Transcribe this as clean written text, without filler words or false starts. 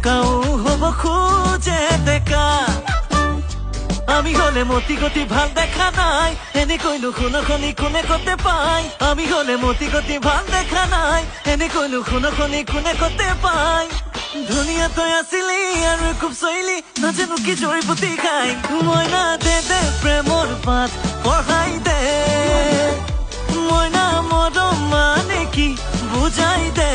বোকাও হব খোঁজে দেখা আমি হলে মতি গতি ভাল দেখা নাই এনে কইলো খুনখনি কোনে করতে পাই আমি হলে মতি গতি ভাল দেখা নাই এনে কইলো খুনখনি কোনে করতে পাই ধুনীয়া তই আছিলি আৰু খুব চৈলি নাজানো কি জড়িবুটি খাই মইনা দে দে প্ৰেমৰ পাত পঢ়াই দে মইনা মৰম মানে কি বুজাই দে